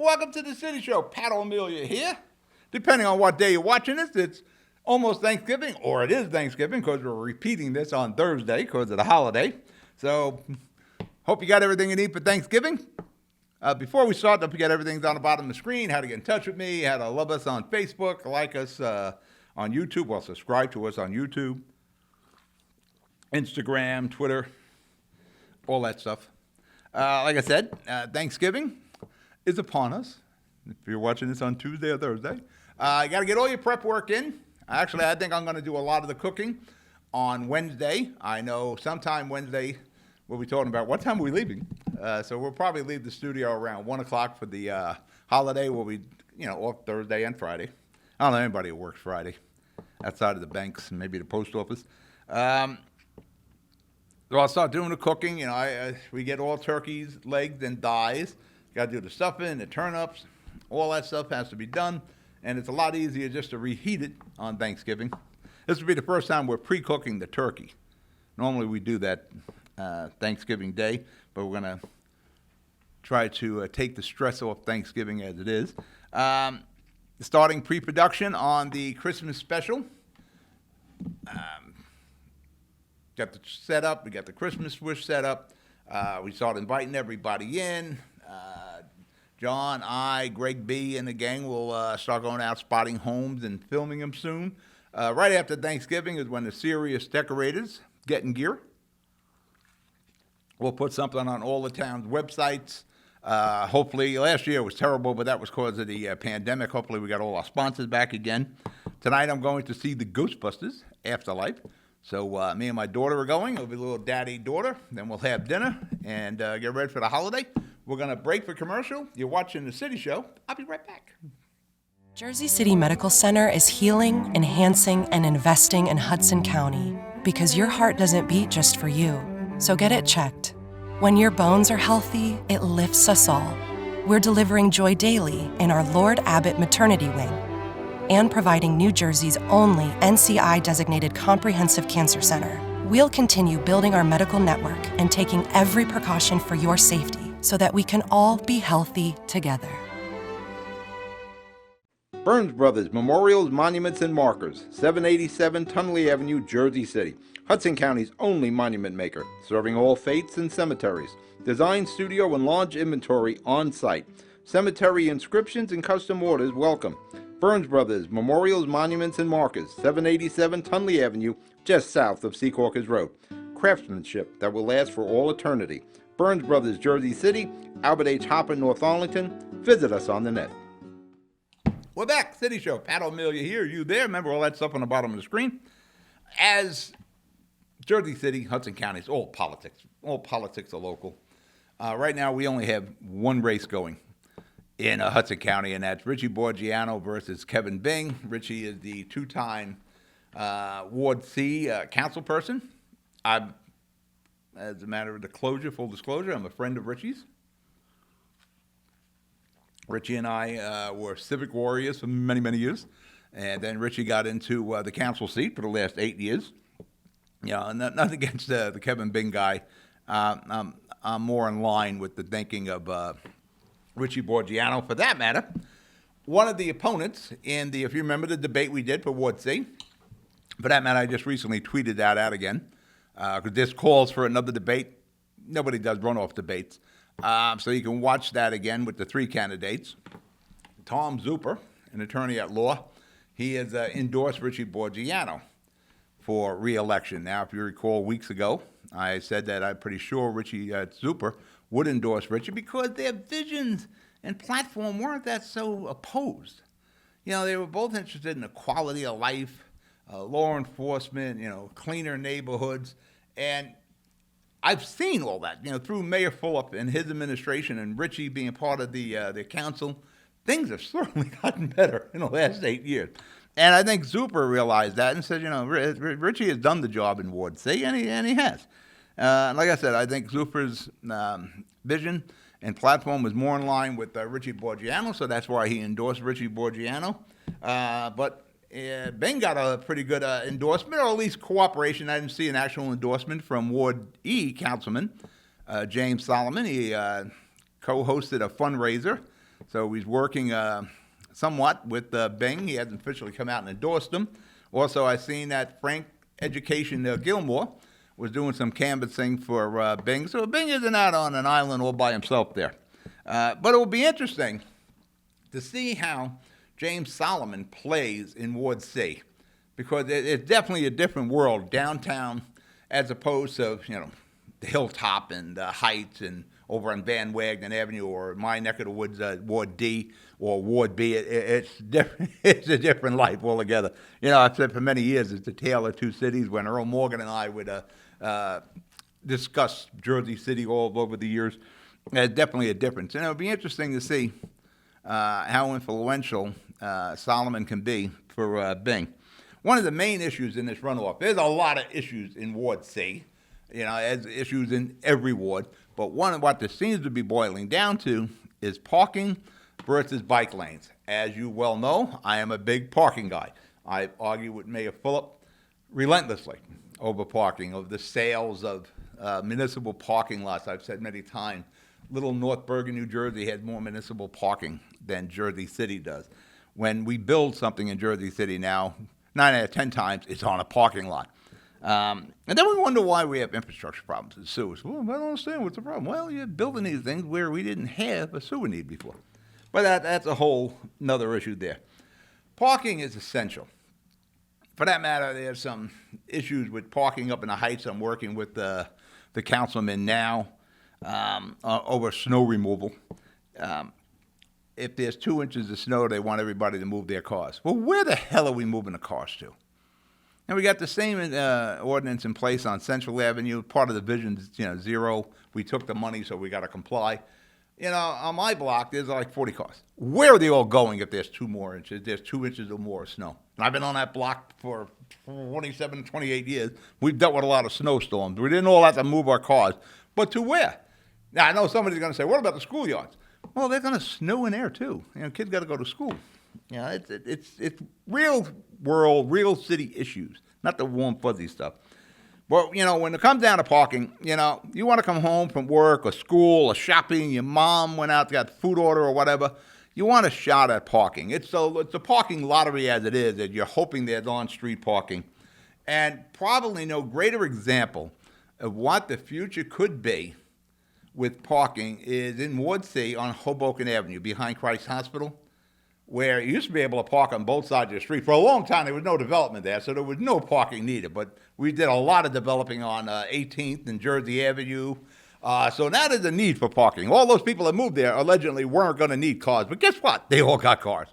welcome to the City Show. Pat O'Melia here. Depending on what day you're watching this, it's almost Thanksgiving, or it is Thanksgiving because we're repeating this on Thursday because of the holiday. So, hope you got everything you need for Thanksgiving. Before we start, don't forget everything's on the bottom of the screen, how to get in touch with me, how to love us on Facebook, like us on YouTube, or subscribe to us on YouTube, Instagram, Twitter, all that stuff. Like I said, Thanksgiving is upon us. If you're watching this on Tuesday or Thursday, you got to get all your prep work in. Actually, I think I'm going to do a lot of the cooking on Wednesday. I know sometime Wednesday we'll be talking about what time are we leaving. So we'll probably leave the studio around 1 o'clock for the holiday. We'll be, off Thursday and Friday. I don't know anybody who works Friday outside of the banks and maybe the post office. So I'll start doing the cooking. We get all turkeys, legs, and thighs. Got to do the stuffing, the turnips. All that stuff has to be done. And it's a lot easier just to reheat it on Thanksgiving. This will be the first time we're pre-cooking the turkey. Normally we do that Thanksgiving Day, but we're going to try to take the stress off Thanksgiving as it is. Starting pre-production on the Christmas special. Got the setup. We got the Christmas wish set up. We started inviting everybody in. John, I, Greg B, and the gang will start going out spotting homes and filming them soon. Right after Thanksgiving is when the serious decorators get in gear. We'll put something on all the town's websites. Hopefully, last year was terrible, but that was because of the pandemic. Hopefully, we got all our sponsors back again. Tonight, I'm going to see the Ghostbusters Afterlife. So me and my daughter are going. It'll be a little daddy-daughter. Then we'll have dinner and get ready for the holiday. We're going to break for commercial. You're watching The City Show. I'll be right back. Jersey City Medical Center is healing, enhancing, and investing in Hudson County because your heart doesn't beat just for you. So get it checked. When your bones are healthy, it lifts us all. We're delivering joy daily in our Lord Abbott Maternity Wing and providing New Jersey's only NCI-designated comprehensive cancer center. We'll continue building our medical network and taking every precaution for your safety so that we can all be healthy together. Burns Brothers Memorials, Monuments, and Markers, 787 Tunley Avenue, Jersey City. Hudson County's only monument maker, serving all faiths and cemeteries. Design, studio, and large inventory on site. Cemetery inscriptions and custom orders welcome. Burns Brothers Memorials, Monuments, and Markers, 787 Tunley Avenue, just south of Secaucus Road. Craftsmanship that will last for all eternity. Burns Brothers, Jersey City, Albert H. Hopper, North Arlington. Visit us on the net. We're back. City Show. Pat O'Melia here. You there? Remember all that stuff on the bottom of the screen? As Jersey City, Hudson County, it's all politics. All politics are local. Right now, we only have one race going in Hudson County, and that's Richie Borgiano versus Kevin Bing. Richie is the two-time Ward C council person. As a matter of full disclosure, I'm a friend of Richie's. Richie and I were civic warriors for many, many years, and then Richie got into the council seat for the last 8 years. Nothing against the Kevin Bing guy. I'm more in line with the thinking of Richie Borgiano, for that matter. One of the opponents in if you remember the debate we did for Ward C, for that matter, I just recently tweeted that out again, because this calls for another debate. Nobody does runoff debates. So you can watch that again with the three candidates. Tom Zuper, an attorney at law, he has endorsed Richie Borgiano for re-election. Now, if you recall weeks ago, I said that I'm pretty sure Richie Zuper would endorse Richie because their visions and platform weren't that so opposed. They were both interested in the quality of life, law enforcement, cleaner neighborhoods. And I've seen all that, through Mayor Fulop and his administration and Richie being part of the council. Things have certainly gotten better in the last 8 years. And I think Zuper realized that and said, Richie has done the job in Ward C, and he has. Like I said, I think Zuper's vision and platform was more in line with Richie Borgiano, so that's why he endorsed Richie Borgiano. But Bing got a pretty good endorsement, or at least cooperation. I didn't see an actual endorsement from Ward E councilman James Solomon. He co-hosted a fundraiser So he's working somewhat with Bing. He hasn't officially come out and endorsed them. Also, I've seen that Frank Education Gilmore was doing some canvassing for Bing. So Bing isn't out on an island all by himself there. But it will be interesting to see how James Solomon plays in Ward C, because it's definitely a different world downtown as opposed to, the Hilltop and Heights and over on Van Wagner Avenue, or my neck of the woods, Ward D or Ward B. It's different. It's a different life altogether. I've said for many years it's the tale of two cities. When Earl Morgan and I would discuss Jersey City all over the years, there's definitely a difference. And it would be interesting to see how influential Solomon can be for Bing. One of the main issues in this runoff, there's a lot of issues in Ward C, as issues in every ward, but one of what this seems to be boiling down to is parking versus bike lanes. As you well know, I am a big parking guy. I argue with Mayor Phillip relentlessly over parking, of the sales of municipal parking lots. I've said many times, Little North Bergen, New Jersey has more municipal parking than Jersey City does. When we build something in Jersey City now, 9 out of 10 times it's on a parking lot. And then we wonder why we have infrastructure problems in sewers. Well, I don't understand what's the problem. Well, you're building these things where we didn't have a sewer need before. But that's a whole nother issue there. Parking is essential. For that matter, there's some issues with parking up in the Heights. I'm working with the councilman now over snow removal. If there's 2 inches of snow, they want everybody to move their cars. Well, where the hell are we moving the cars to? And we got the same ordinance in place on Central Avenue. Part of the vision is, zero. We took the money, so we got to comply. On my block, there's like 40 cars. Where are they all going if there's 2 more inches? There's 2 inches or more of snow. And I've been on that block for 27, 28 years. We've dealt with a lot of snowstorms. We didn't all have to move our cars. But to where? Now, I know somebody's going to say, what about the schoolyards? Well, they're going to snow in there, too. Kids got to go to school. It's real world, real city issues, not the warm, fuzzy stuff. Well, when it comes down to parking, you want to come home from work or school or shopping, your mom went out, got food order or whatever, you want a shot at parking. It's a parking lottery as it is, that you're hoping there's on-street parking. And probably no greater example of what the future could be with parking is in Ward C on Hoboken Avenue behind Christ Hospital, where you used to be able to park on both sides of the street. For a long time, there was no development there, so there was no parking needed. But we did a lot of developing on 18th and Jersey Avenue. So now there's a need for parking. All those people that moved there allegedly weren't going to need cars. But guess what? They all got cars.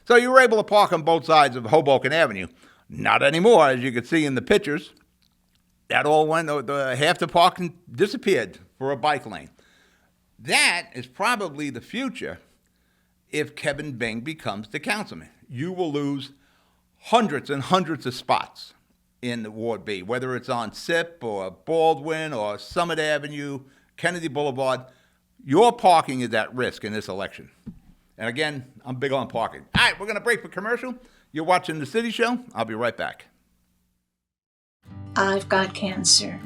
So you were able to park on both sides of Hoboken Avenue. Not anymore, as you can see in the pictures. That all went, half the parking disappeared for a bike lane. That is probably the future if Kevin Bing becomes the councilman. You will lose hundreds and hundreds of spots in Ward B, whether it's on SIP or Baldwin or Summit Avenue, Kennedy Boulevard. Your parking is at risk in this election. And again, I'm big on parking. All right, we're going to break for commercial. You're watching The City Show. I'll be right back. I've got cancer.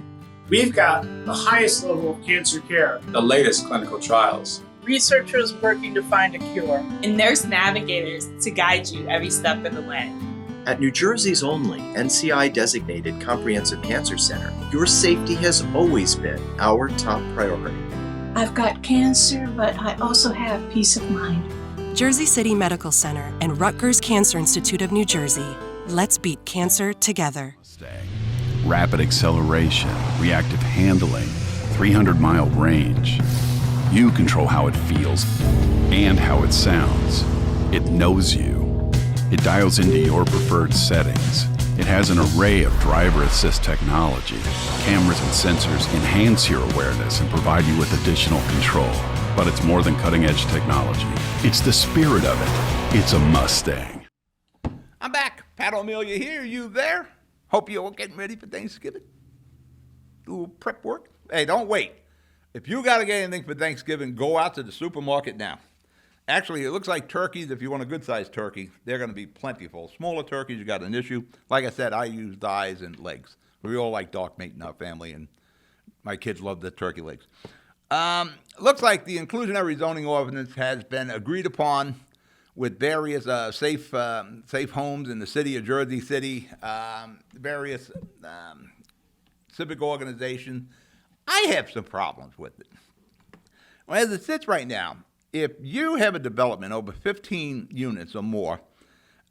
We've got the highest level of cancer care, the latest clinical trials, researchers working to find a cure, and nurse navigators to guide you every step of the way. At New Jersey's only NCI-designated Comprehensive Cancer Center, your safety has always been our top priority. I've got cancer, but I also have peace of mind. Jersey City Medical Center and Rutgers Cancer Institute of New Jersey. Let's beat cancer together. Rapid acceleration, reactive handling, 300-mile range. You control how it feels and how it sounds. It knows you. It dials into your preferred settings. It has an array of driver assist technology. Cameras and sensors enhance your awareness and provide you with additional control. But it's more than cutting-edge technology. It's the spirit of it. It's a Mustang. I'm back. Pat O'Melia here. You there? Hope you're all getting ready for Thanksgiving. Do prep work. Hey, don't wait. If you got to get anything for Thanksgiving, go out to the supermarket now. Actually, it looks like turkeys, if you want a good-sized turkey, they're going to be plentiful. Smaller turkeys, you got an issue. Like I said, I use thighs and legs. We all like dark meat in our family, and my kids love the turkey legs. Looks like the inclusionary zoning ordinance has been agreed upon with various safe homes in the city of Jersey City, various civic organizations. I have some problems with it. Well, as it sits right now, if you have a development over 15 units or more,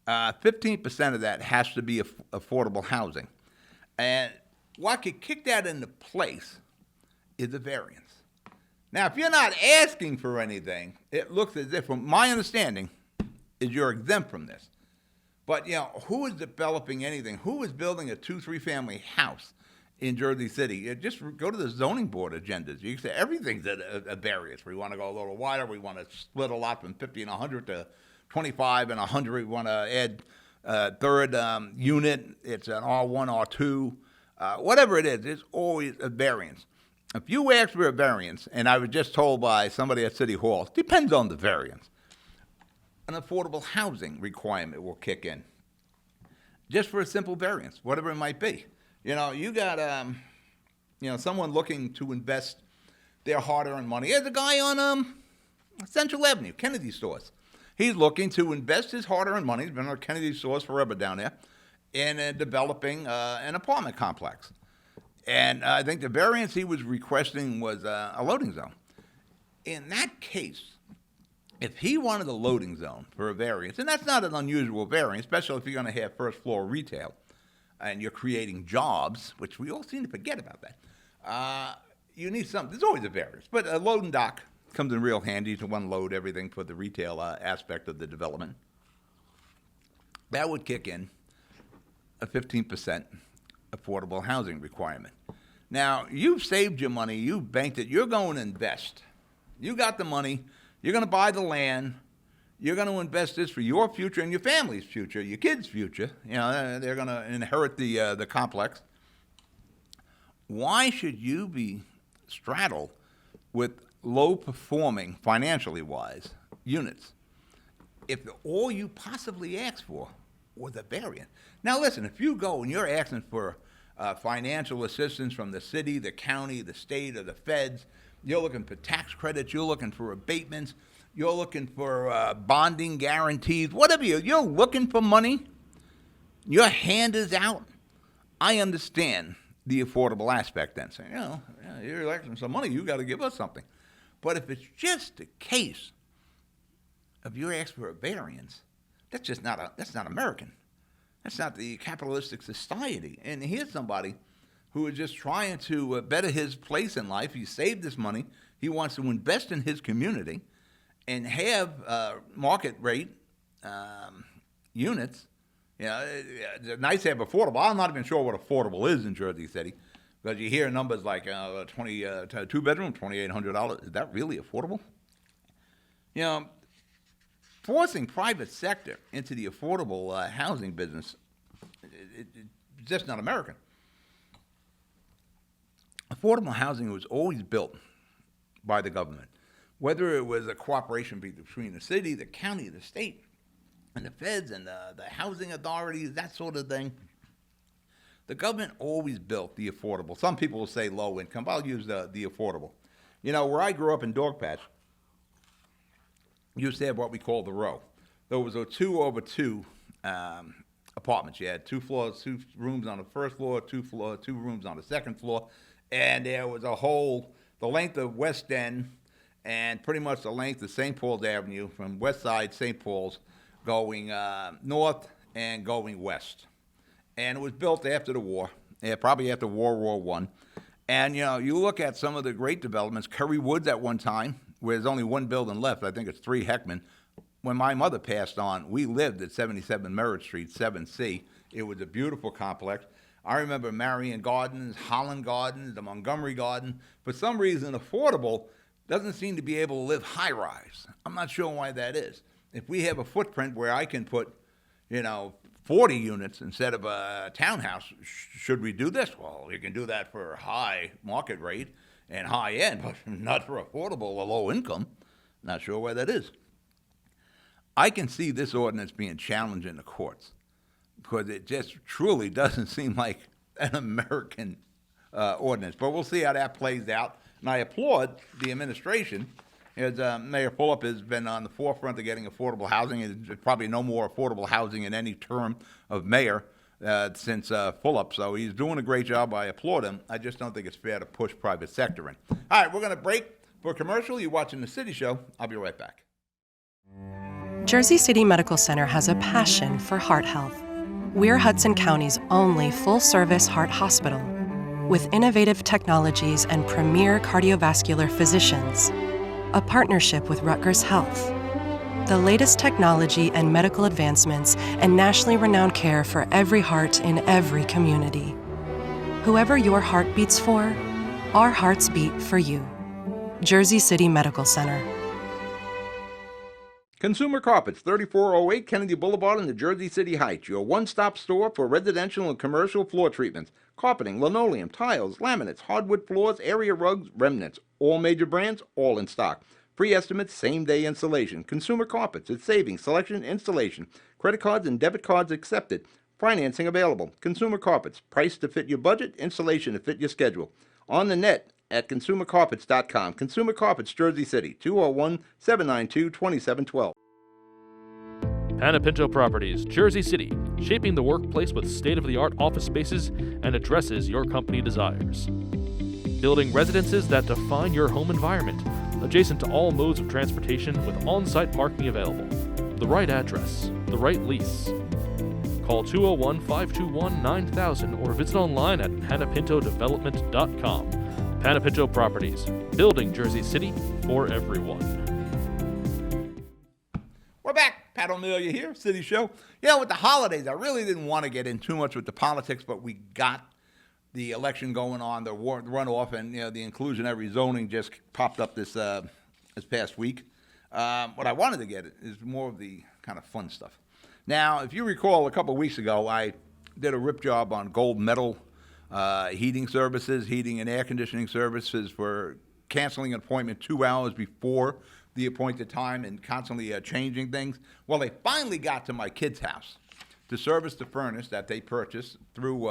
15% of that has to be affordable housing. And what could kick that into place is a variance. Now, if you're not asking for anything, it looks as if, from my understanding, is you're exempt from this. But, who is developing anything? Who is building a 2-3 family house in Jersey City? Just go to the zoning board agendas. You can say everything's a variance. We want to go a little wider. We want to split a lot from 50 and 100 to 25 and 100. We want to add a third unit. It's an R1, R2. Whatever it is, it's always a variance. If you ask for a variance, and I was just told by somebody at City Hall, depends on the variance, an affordable housing requirement will kick in just for a simple variance, whatever it might be. You got someone looking to invest their hard-earned money. There's a guy on Central Avenue, Kennedy Stores. He's looking to invest his hard-earned money. He's been on Kennedy Stores forever down there, in developing an apartment complex. And I think the variance he was requesting was a loading zone. In that case, if he wanted a loading zone for a variance, and that's not an unusual variance, especially if you're going to have first floor retail and you're creating jobs, which we all seem to forget about that, you need something. There's always a variance. But a loading dock comes in real handy to unload everything for the retail aspect of the development. That would kick in a 15% affordable housing requirement. Now, you've saved your money, you've banked it, you're going to invest. You got the money, you're going to buy the land, you're going to invest this for your future and your family's future, your kids' future. They're going to inherit the complex. Why should you be straddled with low-performing, financially wise, units if all you possibly asked for was a variance? Now, listen, if you go and you're asking for financial assistance from the city, the county, the state, or the feds, you're looking for tax credits, you're looking for abatements, you're looking for bonding guarantees, whatever you're looking for money, your hand is out, I understand the affordable aspect then. Saying, you're asking some money, you got to give us something. But if it's just a case of you're asking for a variance, that's not American. That's not the capitalistic society. And here's somebody who is just trying to better his place in life. He saved this money. He wants to invest in his community and have market rate units. It's nice to have affordable. I'm not even sure what affordable is in Jersey City, because you hear numbers like 2-bedroom, $2,800. Is that really affordable? Forcing private sector into the affordable housing business, it's just not American. Affordable housing was always built by the government, whether it was a cooperation between the city, the county, the state, and the feds, and the housing authorities, that sort of thing. The government always built the affordable. Some people will say low income, but I'll use the affordable. Where I grew up in Dogpatch, used to have what we call the row. There was a 2-over-2 apartments. You had 2 floors, 2 rooms on the first floor, 2 rooms on the second floor, and there was the length of West End and pretty much the length of St. Paul's Avenue from West Side St. Paul's going north and going west. And it was built after the war, probably after World War I. And, you look at some of the great developments, Curry Woods at one time, where there's only one building left. I think it's 3 Heckman. When my mother passed on, we lived at 77 Merritt Street, 7C. It was a beautiful complex. I remember Marion Gardens, Holland Gardens, the Montgomery Garden. For some reason, affordable doesn't seem to be able to live high-rise. I'm not sure why that is. If we have a footprint where I can put, 40 units instead of a townhouse, should we do this? Well, you can do that for high market rate and high end, but not for affordable or low income. Not sure why that is. I can see this ordinance being challenged in the courts because it just truly doesn't seem like an American ordinance. But we'll see how that plays out. And I applaud the administration, as Mayor Fulop has been on the forefront of getting affordable housing. There's probably no more affordable housing in any term of mayor since Fulop. So he's doing a great job. I applaud him. I just don't think it's fair to push private sector in. All right, we're going to break for a commercial. You're watching The City Show. I'll be right back. Jersey City Medical Center has a passion for heart health. We're Hudson County's only full-service heart hospital with innovative technologies and premier cardiovascular physicians, a partnership with Rutgers Health, the latest technology and medical advancements, and nationally renowned care for every heart in every community. Whoever your heart beats for, our hearts beat for you. Jersey City Medical Center. Consumer Carpets, 3408 Kennedy Boulevard in the Jersey City Heights, your one-stop store for residential and commercial floor treatments, carpeting, linoleum, tiles, laminates, hardwood floors, area rugs, remnants, all major brands, all in stock. Free estimates, same-day installation. Consumer Carpets, it's savings, selection, installation. Credit cards and debit cards accepted. Financing available. Consumer Carpets, price to fit your budget, installation to fit your schedule. On the net at consumercarpets.com. Consumer Carpets, Jersey City, 201-792-2712. Panapinto Properties, Jersey City, shaping the workplace with state-of-the-art office spaces and addresses your company desires. Building residences that define your home environment, adjacent to all modes of transportation with on-site parking available. The right address, the right lease. Call 201-521-9000 or visit online at panapintodevelopment.com. Panapinto Properties, building Jersey City for everyone. We're back. Pat O'Meara here, City Show. You know, with the holidays, I really didn't want to get in too much with the politics, but we got the election going on, the runoff, and the inclusionary zoning just popped up this past week. What I wanted to get is more of the kind of fun stuff. Now, if you recall, a couple of weeks ago, I did a rip job on gold medal heating services, heating and air conditioning services for canceling an appointment 2 hours before the appointed time and constantly changing things. Well, they finally got to my kid's house to service the furnace that they purchased through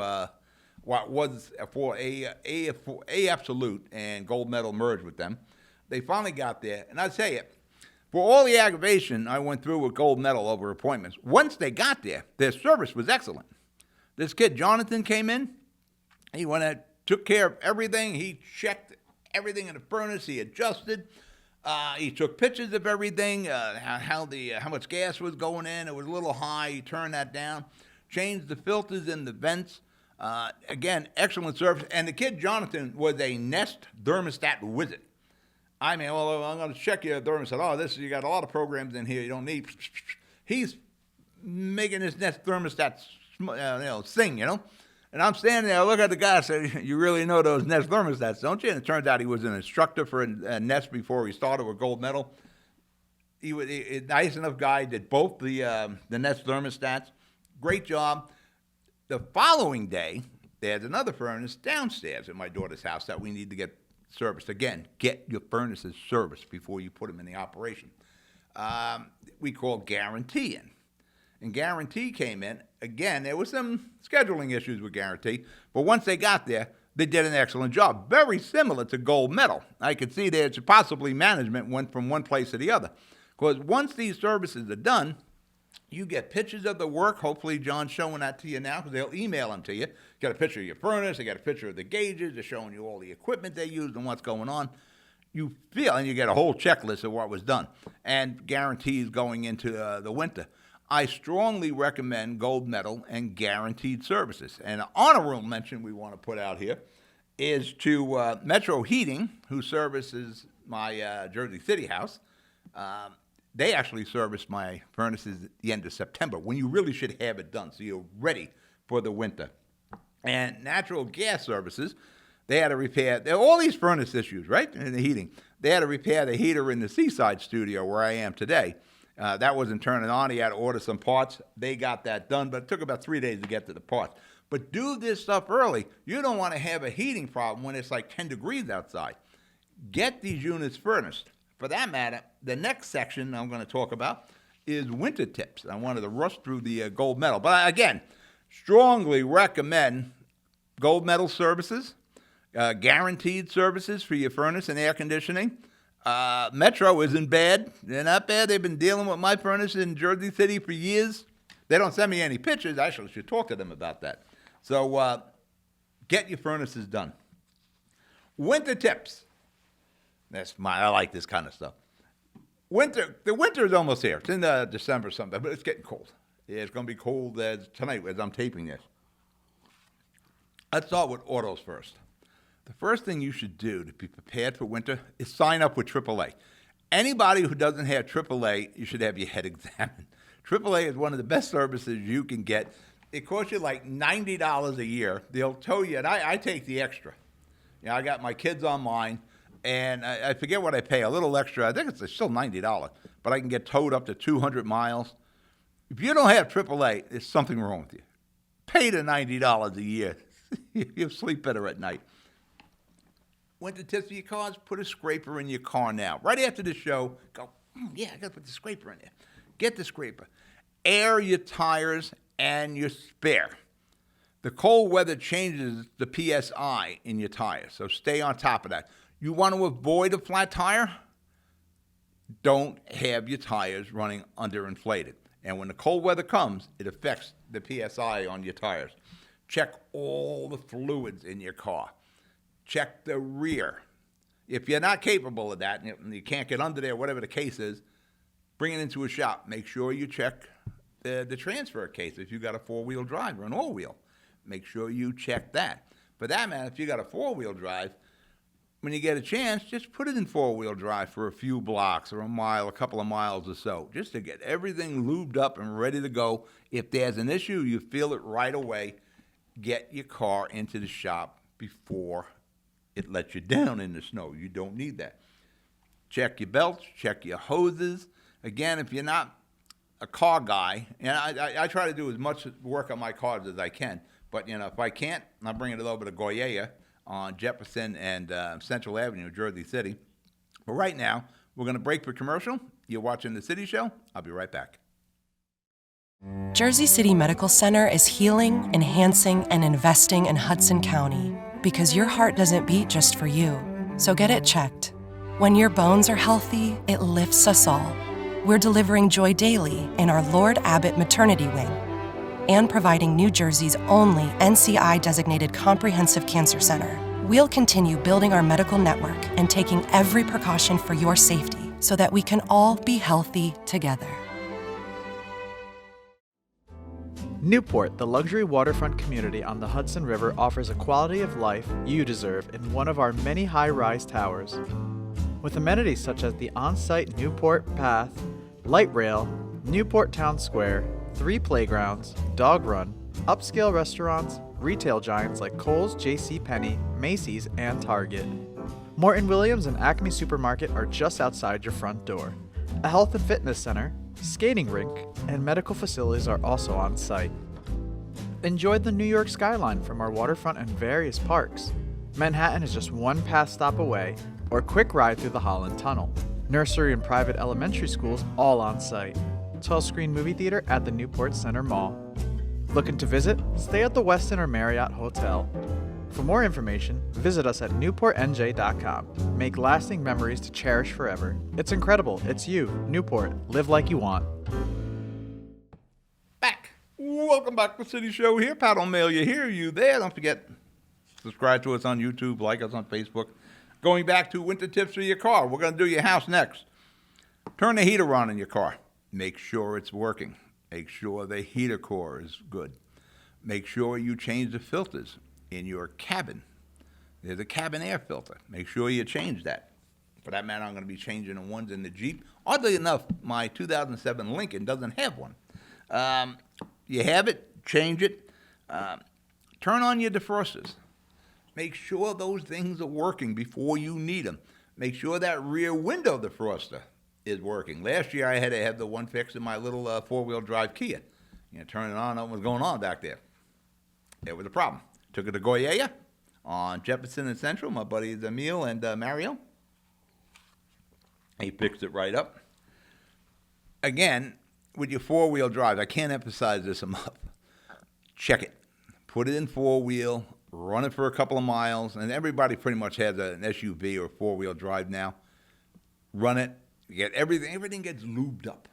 what was for A Absolute, and Gold Medal merged with them. They finally got there, and I tell you, for all the aggravation I went through with Gold Medal over appointments, once they got there, their service was excellent. This kid, Jonathan, came in. He went and took care of everything. He checked everything in the furnace. He adjusted. He took pictures of everything, how much gas was going in. It was a little high. He turned that down. Changed the filters in the vents. Again, excellent service. And the kid, Jonathan, was a Nest thermostat wizard. I mean, well, I'm going to check your thermostat. Oh, you got a lot of programs in here you don't need. He's making this Nest thermostat sing, And I'm standing there, I look at the guy, I say, you really know those Nest thermostats, don't you? And it turns out he was an instructor for a Nest before he started with Gold Medal. He was a nice enough guy, did both the Nest thermostats. Great job. The following day, there's another furnace downstairs at my daughter's house that we need to get serviced. Again, get your furnaces serviced before you put them in the operation. We call Guarantee in. And Guarantee came in. Again, there was some scheduling issues with Guarantee, but once they got there, they did an excellent job. Very similar to Gold Medal. I could see that possibly management went from one place to the other. Because once these services are done, you get pictures of the work. Hopefully John's showing that to you now, because they'll email them to you. Got a picture of your furnace. They got a picture of the gauges. They're showing you all the equipment they used and what's going on. You feel, and you get a whole checklist of what was done. And guarantees going into the winter. I strongly recommend Gold Medal and Guaranteed Services. And an honorable mention we want to put out here is to Metro Heating, who services my Jersey City house. They actually service my furnaces at the end of September, when you really should have it done, so you're ready for the winter. And Natural Gas Services, they had to repair all these furnace issues, right, in the heating. They had to repair the heater in the Seaside studio where I am today. That wasn't turning on. He had to order some parts. They got that done, but it took about 3 days to get to the parts. But do this stuff early. You don't want to have a heating problem when it's like 10 degrees outside. Get these units furnished. For that matter, the next section I'm going to talk about is winter tips. I wanted to rush through the Gold Medal. But again, strongly recommend Gold Medal services Guaranteed services for your furnace and air conditioning. Metro isn't bad. They're not bad. They've been dealing with my furnace in Jersey City for years. They don't send me any pictures. I should talk to them about that. So get your furnaces done. Winter tips. I like this kind of stuff. The winter is almost here. It's in December sometime, but it's getting cold. Yeah, it's going to be cold tonight as I'm taping this. Let's start with autos first. The first thing you should do to be prepared for winter is sign up with AAA. Anybody who doesn't have AAA, you should have your head examined. AAA is one of the best services you can get. It costs you like $90 a year. They'll tow you, and I take the extra. I got my kids on mine, and I forget what I pay, a little extra. I think it's still $90, but I can get towed up to 200 miles. If you don't have AAA, there's something wrong with you. Pay the $90 a year. You'll sleep better at night. Winter tips for your cars, put a scraper in your car now. Right after the show, go, yeah, I got to put the scraper in there. Get the scraper. Air your tires and your spare. The cold weather changes the PSI in your tires, so stay on top of that. You want to avoid a flat tire? Don't have your tires running underinflated. And when the cold weather comes, it affects the PSI on your tires. Check all the fluids in your car. Check the rear. If you're not capable of that, and you can't get under there, whatever the case is, bring it into a shop. Make sure you check the transfer case. If you got a four-wheel drive or an all-wheel, make sure you check that. For that matter, if you got a four-wheel drive, when you get a chance, just put it in four-wheel drive for a few blocks or a mile, a couple of miles or so, just to get everything lubed up and ready to go. If there's an issue, you feel it right away. Get your car into the shop before it lets you down in the snow. You don't need that. Check your belts, check your hoses. Again, if you're not a car guy, and I try to do as much work on my cars as I can, but if I can't, I'm bringing it over to Goyea on Jefferson and Central Avenue, Jersey City. But right now, we're going to break for commercial. You're watching The City Show. I'll be right back. Jersey City Medical Center is healing, enhancing, and investing in Hudson County because your heart doesn't beat just for you. So get it checked. When your bones are healthy, it lifts us all. We're delivering joy daily in our Lord Abbott Maternity Wing and providing New Jersey's only NCI-designated comprehensive cancer center. We'll continue building our medical network and taking every precaution for your safety so that we can all be healthy together. Newport, the luxury waterfront community on the Hudson River, offers a quality of life you deserve in one of our many high-rise towers. With amenities such as the on-site Newport Path, light rail, Newport Town Square, 3 playgrounds, dog run, upscale restaurants, retail giants like Kohl's, JCPenney, Macy's, and Target. Morton Williams and Acme Supermarket are just outside your front door. A health and fitness center, skating rink, and medical facilities are also on site. Enjoy the New York skyline from our waterfront and various parks. Manhattan is just one pass stop away, or a quick ride through the Holland Tunnel. Nursery and private elementary schools all on site. 12-screen movie theater at the Newport Center Mall. Looking to visit? Stay at the Westin or Marriott Hotel. For more information, visit us at newportnj.com. Make lasting memories to cherish forever. It's incredible. It's you, Newport. Live like you want. Back. Welcome back to the City Show here. Pat O'Malley here. You there? Don't forget, subscribe to us on YouTube, like us on Facebook. Going back to winter tips for your car. We're going to do your house next. Turn the heater on in your car. Make sure it's working. Make sure the heater core is good. Make sure you change the filters in your cabin. There's a cabin air filter. Make sure you change that. For that matter, I'm going to be changing the ones in the Jeep. Oddly enough, my 2007 Lincoln doesn't have one. You have it, change it. Turn on your defrosters. Make sure those things are working before you need them. Make sure that rear window defroster is working. Last year, I had to have the one fixed in my little four-wheel drive Kia. Turn it on, nothing was going on back there. There was a problem. Took it to Goyea on Jefferson and Central. My buddies Emil and Mario. He fixed it right up. Again, with your four-wheel drive, I can't emphasize this enough. Check it. Put it in four-wheel run it for a couple of miles, and everybody pretty much has an SUV or four-wheel drive now. Run it, you get everything gets lubed up.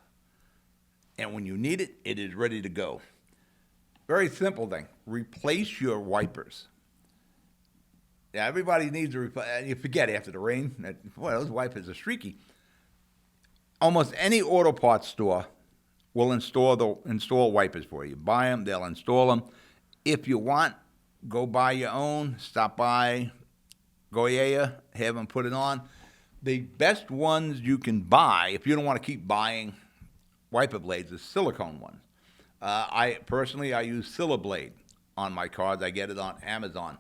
And when you need it, it is ready to go. Very simple thing. Replace your wipers. Yeah, everybody needs to replace. You forget after the rain that, boy, those wipers are streaky. Almost any auto parts store will install wipers for you. Buy them, they'll install them. If you want, go buy your own. Stop by Goya, have them put it on. The best ones you can buy, if you don't want to keep buying wiper blades, is silicone ones. I use Siliblade on my cars. I get it on Amazon.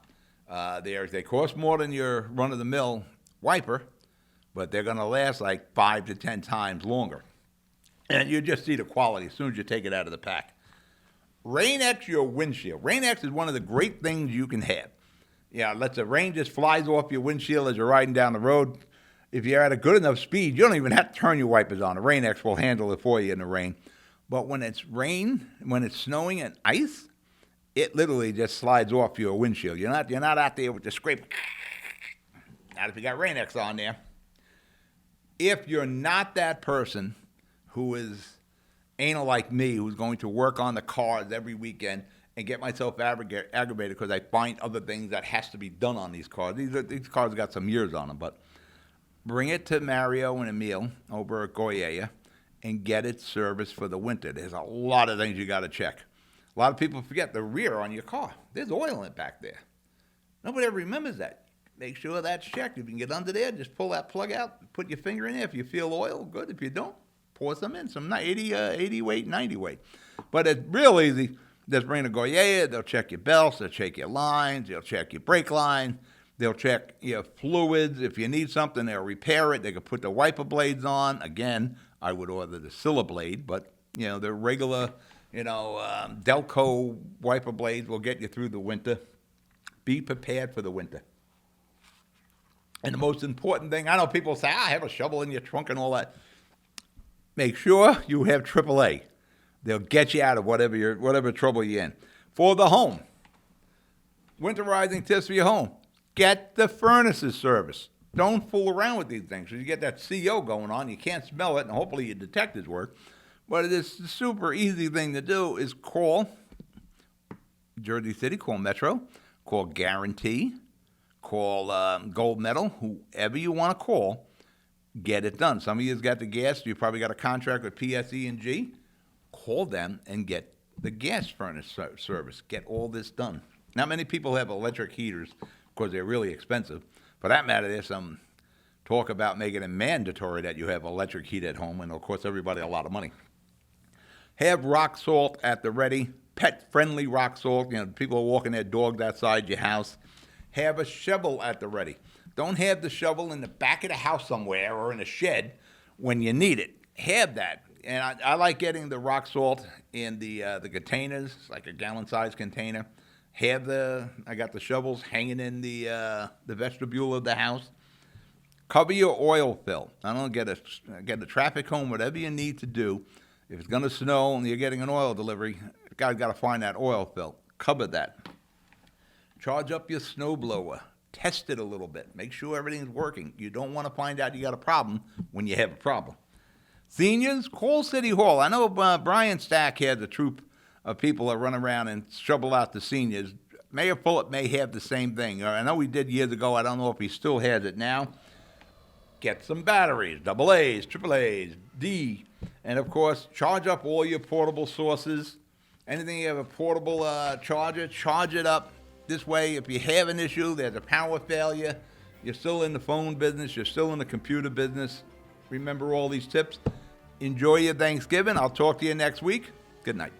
They cost more than your run-of-the-mill wiper, but they're going to last like 5 to 10 times longer. And you just see the quality as soon as you take it out of the pack. Rain-X your windshield. Rain-X is one of the great things you can have. Yeah, lets the rain just flies off your windshield as you're riding down the road. If you're at a good enough speed, you don't even have to turn your wipers on. The Rain-X will handle it for you in the rain. But when it's snowing and ice, it literally just slides off your windshield. You're not out there with the scrape. Not if you got Rain-X on there. If you're not that person who is anal like me, who's going to work on the cars every weekend and get myself aggravated because I find other things that has to be done on these cars. These cars got some years on them, but bring it to Mario and Emil over at Goya and get it serviced for the winter. There's a lot of things you got to check. A lot of people forget the rear on your car. There's oil in it back there. Nobody ever remembers that. Make sure that's checked. If you can get under there, just pull that plug out, put your finger in there. If you feel oil, good. If you don't, pour some in, some 80 weight, 90 weight. But it's real easy. Just bring the Goya. They'll check your belts. They'll check your lines. They'll check your brake line. They'll check your fluids. If you need something, they'll repair it. They can put the wiper blades on. Again, I would order the Siliblade, but the regular, Delco wiper blades will get you through the winter. Be prepared for the winter. And the most important thing, I know people say, I have a shovel in your trunk and all that. Make sure you have AAA. They'll get you out of whatever trouble you're in. For the home, winterizing tips for your home. Get the furnaces serviced. Don't fool around with these things. You get that CO going on, you can't smell it, and hopefully your detectors work. But it is a super easy thing to do is call Jersey City, call Metro, call Guarantee, call Gold Medal, whoever you want to call, get it done. Some of you got the gas. You probably got a contract with PSE&G. Call them and get the gas furnace service. Get all this done. Not many people have electric heaters because they're really expensive. For that matter, there's some talk about making it mandatory that you have electric heat at home, and it'll cost everybody a lot of money. Have rock salt at the ready, pet-friendly rock salt. People are walking their dogs outside your house. Have a shovel at the ready. Don't have the shovel in the back of the house somewhere or in a shed when you need it. Have that. And I like getting the rock salt in the containers, like a gallon-sized container. I got the shovels hanging in the vestibule of the house. Cover your oil fill. I don't get a traffic cone, whatever you need to do. If it's going to snow and you're getting an oil delivery, the guy's got to find that oil fill. Cover that. Charge up your snow blower. Test it a little bit. Make sure everything's working. You don't want to find out you got a problem when you have a problem. Seniors, call City Hall. I know Brian Stack has a troop of people that run around and shovel out the seniors. Mayor Fulop may have the same thing. I know he did years ago. I don't know if he still has it now. Get some batteries, AA's, AAA's, D. And, of course, charge up all your portable sources. Anything you have a portable charger, charge it up. This way, if you have an issue, there's a power failure, you're still in the phone business, you're still in the computer business. Remember all these tips. Enjoy your Thanksgiving. I'll talk to you next week. Good night.